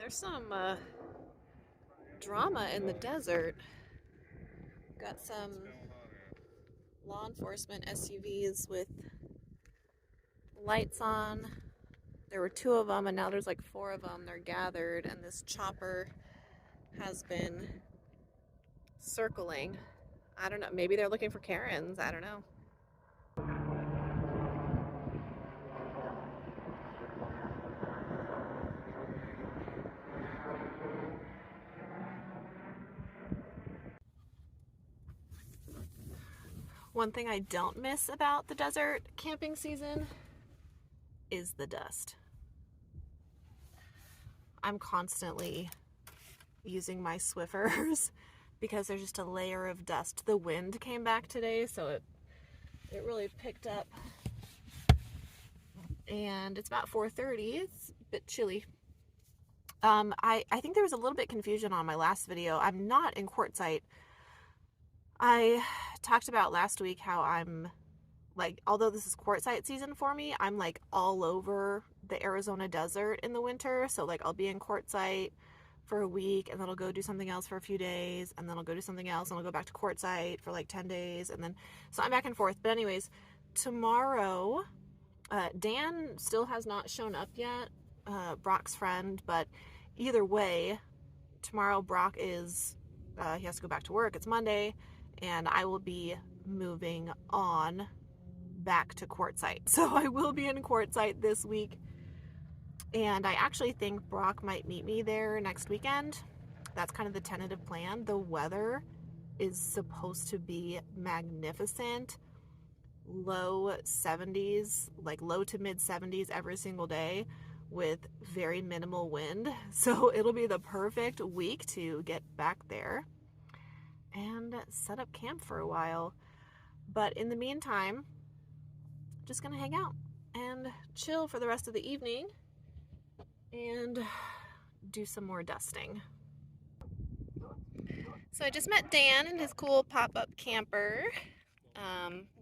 There's some drama in the desert. Got some law enforcement SUVs with lights on. There were two of them, and now there's like four of them. They're gathered, and this chopper has been circling. I don't know. Maybe they're looking for Karens. I don't know. One thing I don't miss about the desert camping season is the dust. I'm constantly using my Swiffers because there's just a layer of dust. The wind came back today, so it really picked up. And it's about 4:30. It's a bit chilly. I think there was a little bit confusion on my last video. I'm not in Quartzsite. I talked about last week how I'm like, although this is Quartzsite season for me, I'm like all over the Arizona desert in the winter. So like I'll be in Quartzsite for a week, and then I'll go do something else for a few days, and then I'll go do something else, and I'll go back to Quartzsite for like 10 days, and then so I'm back and forth. But anyways, tomorrow Dan still has not shown up yet, Brock's friend, but either way, tomorrow Brock is he has to go back to work. It's Monday, and I will be moving on back to Quartzsite. So I will be in Quartzsite this week, and I actually think Brock might meet me there next weekend. That's kind of the tentative plan. The weather is supposed to be magnificent. Low 70s, like low to mid 70s every single day with very minimal wind. So it'll be the perfect week to get back there and set up camp for a while. But in the meantime, just gonna hang out and chill for the rest of the evening and do some more dusting. So I just met Dan in his cool pop-up camper.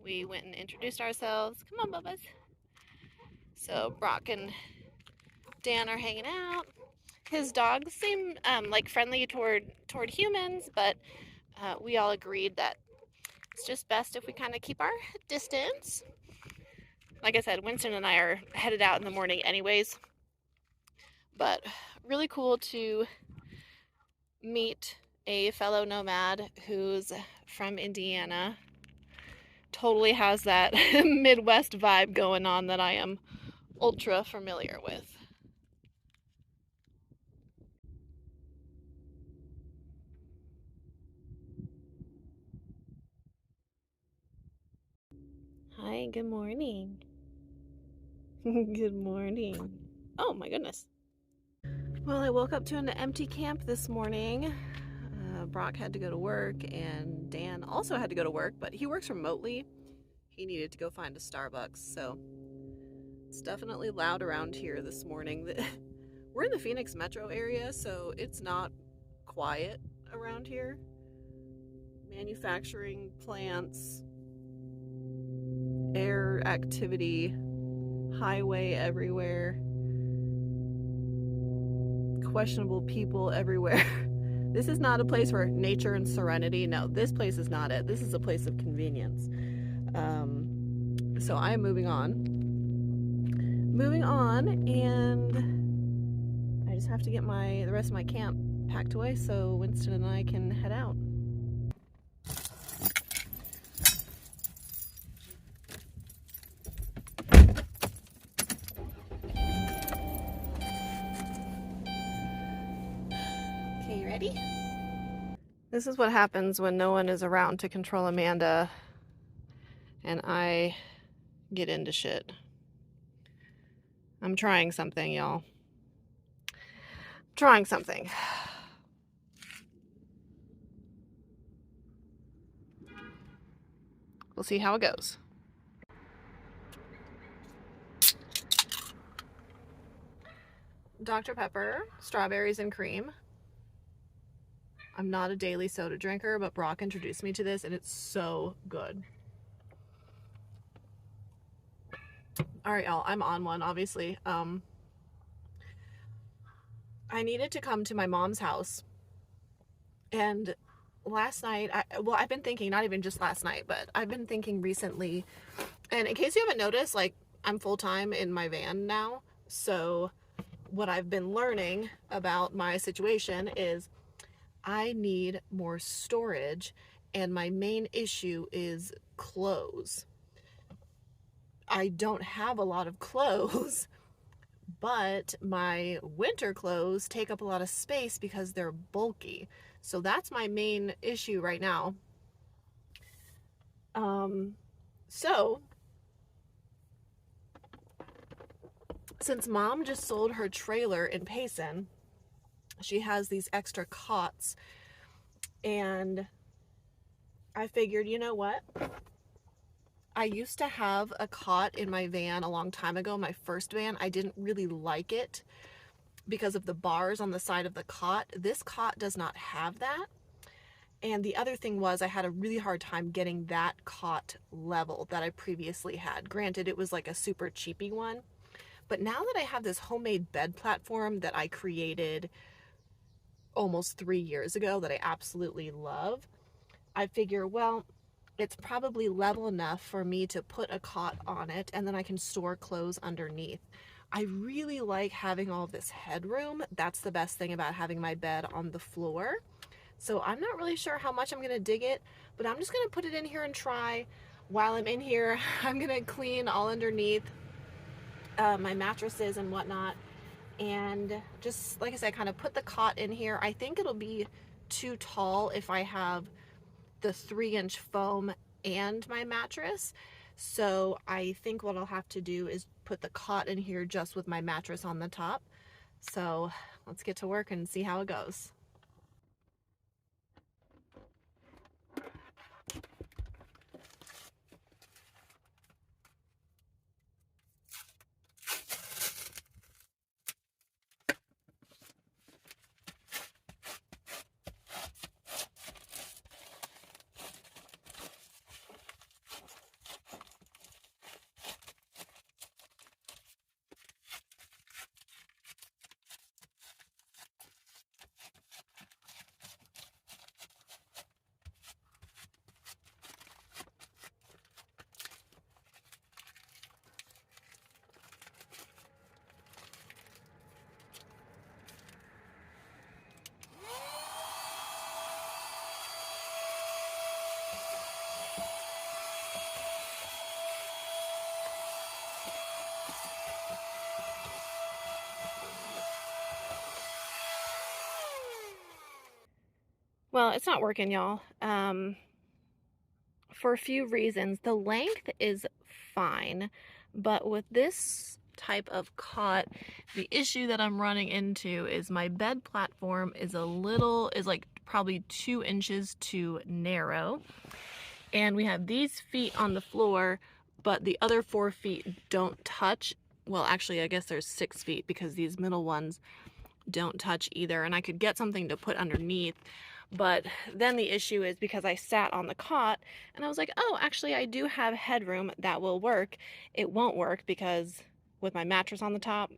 We went and introduced ourselves. Come on, Bubba's. So Brock and Dan are hanging out. His dogs seem like friendly toward humans, but we all agreed that it's just best if we kind of keep our distance. Like I said, Winston and I are headed out in the morning anyways, but really cool to meet a fellow nomad who's from Indiana. Totally has that Midwest vibe going on that I am ultra familiar with. Hi, good morning. Good morning. Oh my goodness. Well, I woke up to an empty camp this morning. Brock had to go to work, and Dan also had to go to work, but he works remotely. He needed to go find a Starbucks, so it's definitely loud around here this morning. We're in the Phoenix metro area, so it's not quiet around here. Manufacturing plants, air activity, highway everywhere, questionable people everywhere. This is not a place for nature and serenity. No, this place is not it. This is a place of convenience. So I'm moving on, and I just have to get the rest of my camp packed away so Winston and I can head out. Okay, you ready? This is what happens when no one is around to control Amanda and I get into shit. I'm trying something, y'all. Trying something. We'll see how it goes. Dr. Pepper, strawberries and cream. I'm not a daily soda drinker, but Brock introduced me to this, and it's so good. All right, y'all, I'm on one, obviously. I needed to come to my mom's house, and last night, I've been thinking, not even just last night, but I've been thinking recently, and in case you haven't noticed, like, I'm full-time in my van now, so what I've been learning about my situation is I need more storage, and my main issue is clothes. I don't have a lot of clothes, but my winter clothes take up a lot of space because they're bulky. So that's my main issue right now. So since mom just sold her trailer in Payson, she has these extra cots, and I figured, you know what? I used to have a cot in my van a long time ago, my first van. I didn't really like it because of the bars on the side of the cot. This cot does not have that. And the other thing was I had a really hard time getting that cot level that I previously had. Granted, it was like a super cheapy one. But now that I have this homemade bed platform that I created almost 3 years ago that I absolutely love, I figure, well, it's probably level enough for me to put a cot on it, and then I can store clothes underneath. I really like having all this headroom. That's the best thing about having my bed on the floor. So I'm not really sure how much I'm going to dig it, but I'm just going to put it in here and try. While I'm in here, I'm going to clean all underneath my mattresses and whatnot. And just, like I said, kind of put the cot in here. I think it'll be too tall if I have the 3-inch foam and my mattress. So I think what I'll have to do is put the cot in here just with my mattress on the top. So let's get to work and see how it goes. Well, it's not working, y'all. For a few reasons. The length is fine, but with this type of cot, the issue that I'm running into is my bed platform is like probably 2 inches too narrow. And we have these feet on the floor, but the other 4 feet don't touch. Well, actually, I guess there's 6 feet because these middle ones don't touch either. And I could get something to put underneath. But then the issue is because I sat on the cot and I was like, oh, actually I do have headroom that will work. It won't work because with my mattress on the top,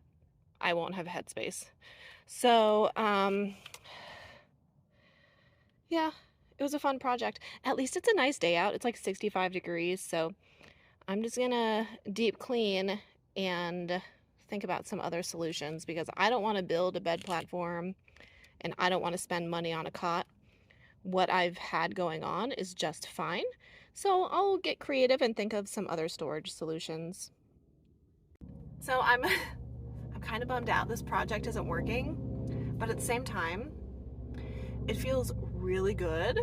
I won't have headspace. So, yeah, it was a fun project. At least it's a nice day out. It's like 65 degrees. So I'm just gonna deep clean and think about some other solutions because I don't want to build a bed platform and I don't want to spend money on a cot. What I've had going on is just fine. So I'll get creative and think of some other storage solutions. So I'm kind of bummed out this project isn't working, but at the same time, it feels really good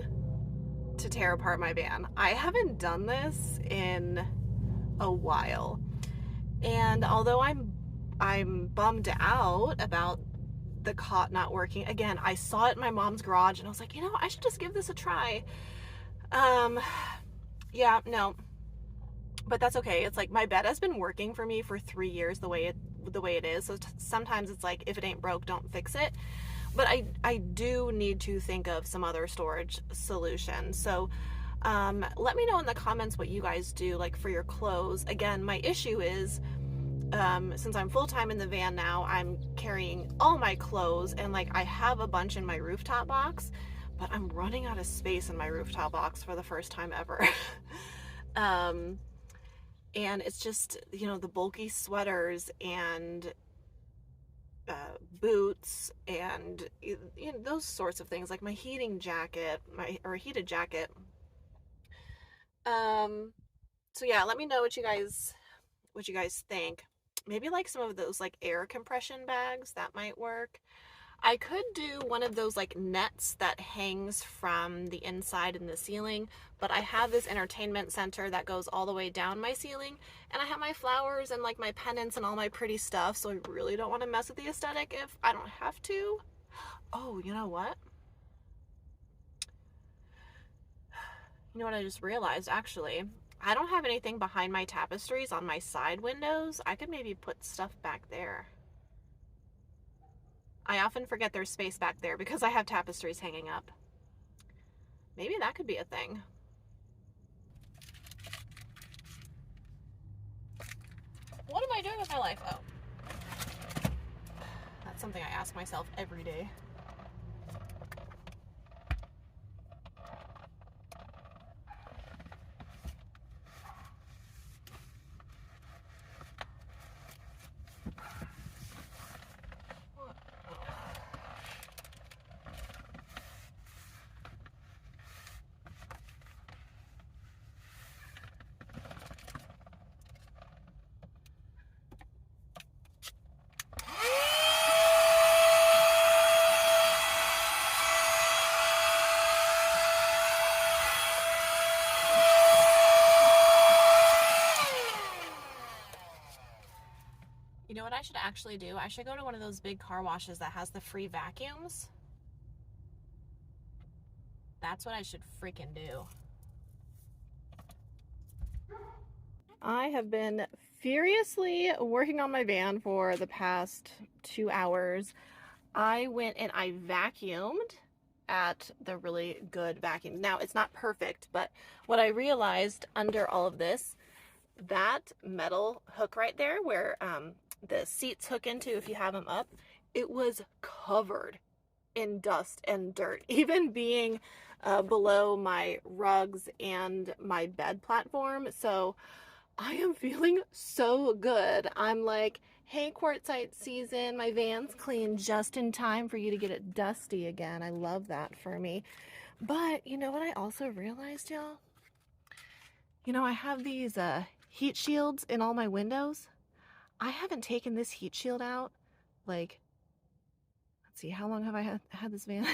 to tear apart my van. I haven't done this in a while. And although I'm bummed out about the cot not working. Again, I saw it in my mom's garage and I was like, you know, I should just give this a try. Yeah, no, but that's okay. It's like my bed has been working for me for 3 years the way it is. So sometimes it's like, if it ain't broke, don't fix it. But I do need to think of some other storage solutions. So let me know in the comments what you guys do, like for your clothes. Again, my issue is since I'm full-time in the van now, I'm carrying all my clothes, and like I have a bunch in my rooftop box, but I'm running out of space in my rooftop box for the first time ever. And it's just, you know, the bulky sweaters and boots and, you know, those sorts of things, like my heating jacket, or heated jacket. So yeah, let me know what you guys think. Maybe like some of those like air compression bags, that might work. I could do one of those like nets that hangs from the inside in the ceiling, but I have this entertainment center that goes all the way down my ceiling, and I have my flowers and like my pennants and all my pretty stuff, so I really don't want to mess with the aesthetic if I don't have to. Oh, you know what? You know what I just realized, actually? I don't have anything behind my tapestries on my side windows. I could maybe put stuff back there. I often forget there's space back there because I have tapestries hanging up. Maybe that could be a thing. What am I doing with my life? Oh. That's something I ask myself every day. You know what I should actually do? I should go to one of those big car washes that has the free vacuums. That's what I should freaking do. I have been furiously working on my van for the past 2 hours. I went and I vacuumed at the really good vacuum. Now, it's not perfect, but what I realized under all of this, that metal hook right there where the seats hook into if you have them up, it was covered in dust and dirt, even being below my rugs and my bed platform. So I am feeling so good. I'm like, hey, Quartzsite season, my van's clean just in time for you to get it dusty again. I love that for me. But you know what I also realized, y'all? You know, I have these heat shields in all my windows. I haven't taken this heat shield out, like, let's see, how long have I had this van?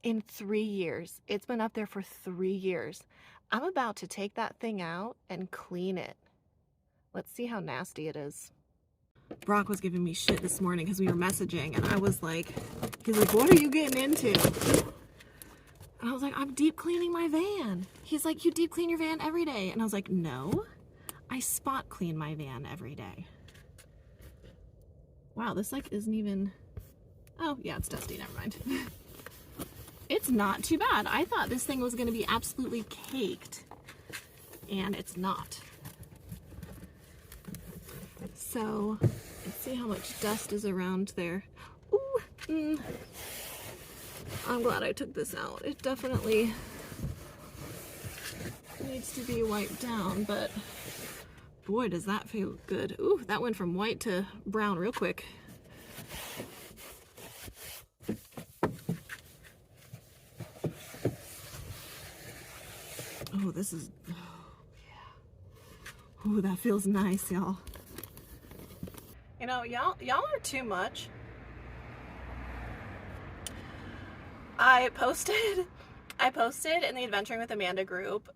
In 3 years. It's been up there for 3 years. I'm about to take that thing out and clean it. Let's see how nasty it is. Brock was giving me shit this morning because we were messaging, and I was like, he's like, what are you getting into? And I was like, I'm deep cleaning my van. He's like, you deep clean your van every day. And I was like, no, I spot clean my van every day. Wow, this like isn't even, oh yeah, it's dusty, never mind. It's not too bad. I thought this thing was going to be absolutely caked, and it's not. So let's see how much dust is around there. Ooh, I'm glad I took this out. It definitely needs to be wiped down, but boy, does that feel good. Ooh, that went from white to brown real quick. Oh, this is, oh, yeah. Ooh, that feels nice, y'all. You know, y'all are too much. I posted in the Adventuring with Amanda group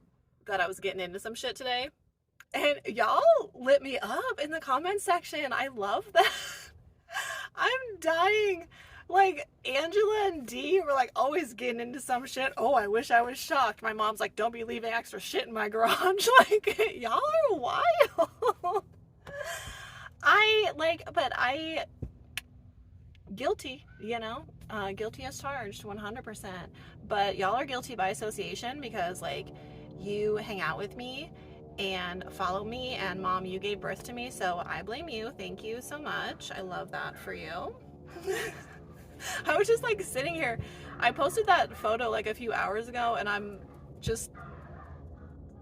that I was getting into some shit today, and y'all lit me up in the comment section. I love that. I'm dying. Like, Angela and Dee were like always getting into some shit. Oh, I wish I was shocked. My mom's like, don't be leaving extra shit in my garage. Like, y'all are wild. Guilty, you know, guilty as charged, 100%. But y'all are guilty by association because, like, you hang out with me and follow me, and Mom, you gave birth to me, so I blame you. Thank you so much. I love that for you. I was just like sitting here. I posted that photo like a few hours ago, and I'm just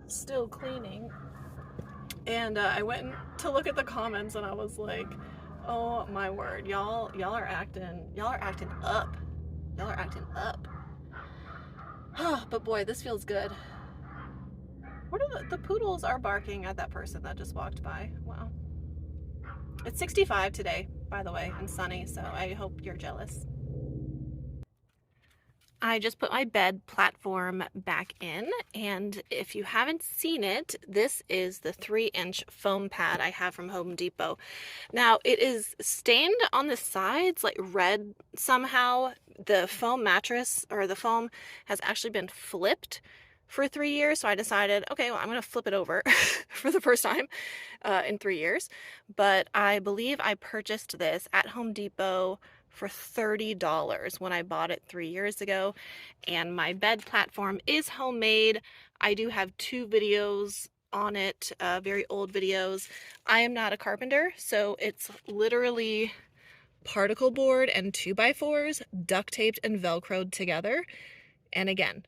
still cleaning. And I went to look at the comments, and I was like, oh my word, y'all are acting up. Y'all are acting up. But boy, this feels good. What are the poodles are barking at that person that just walked by. Wow. It's 65 today, by the way, and sunny, so I hope you're jealous. I just put my bed platform back in, and if you haven't seen it, this is the 3-inch foam pad I have from Home Depot. Now, it is stained on the sides, like red somehow. The foam mattress, or the foam, has actually been flipped for 3 years, so I decided, okay, well, I'm going to flip it over for the first time in 3 years. But I believe I purchased this at Home Depot for $30 when I bought it 3 years ago, and my bed platform is homemade. I do have 2 videos on it, very old videos. I am not a carpenter, so it's literally particle board and 2x4s duct taped and velcroed together. And again,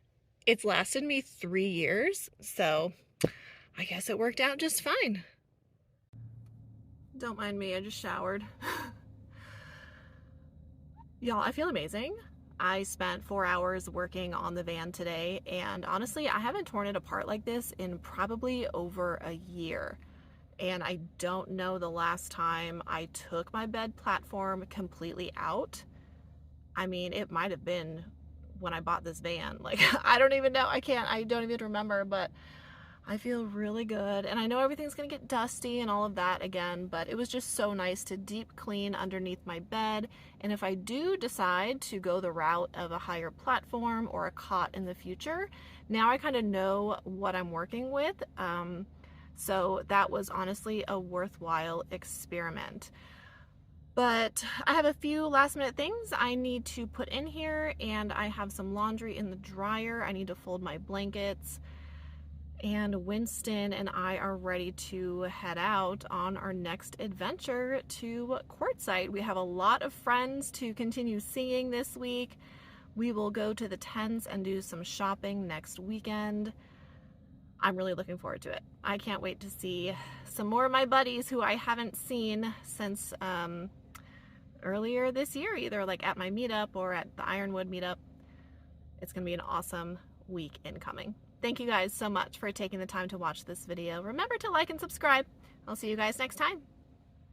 it's lasted me 3 years, so I guess it worked out just fine. Don't mind me, I just showered. Y'all, I feel amazing. I spent 4 hours working on the van today, and honestly, I haven't torn it apart like this in probably over a year. And I don't know the last time I took my bed platform completely out. I mean, it might have been when I bought this van. Like, I don't even know. I don't even remember, but I feel really good. And I know everything's gonna get dusty and all of that again, but it was just so nice to deep clean underneath my bed. And if I do decide to go the route of a higher platform or a cot in the future, now I kind of know what I'm working with. So that was honestly a worthwhile experiment. But I have a few last minute things I need to put in here, and I have some laundry in the dryer. I need to fold my blankets. And Winston and I are ready to head out on our next adventure to Quartzsite. We have a lot of friends to continue seeing this week. We will go to the tents and do some shopping next weekend. I'm really looking forward to it. I can't wait to see some more of my buddies who I haven't seen since earlier this year, either like at my meetup or at the Ironwood meetup. It's gonna be an awesome week incoming. Thank you guys so much for taking the time to watch this video. Remember to like and subscribe. I'll see you guys next time.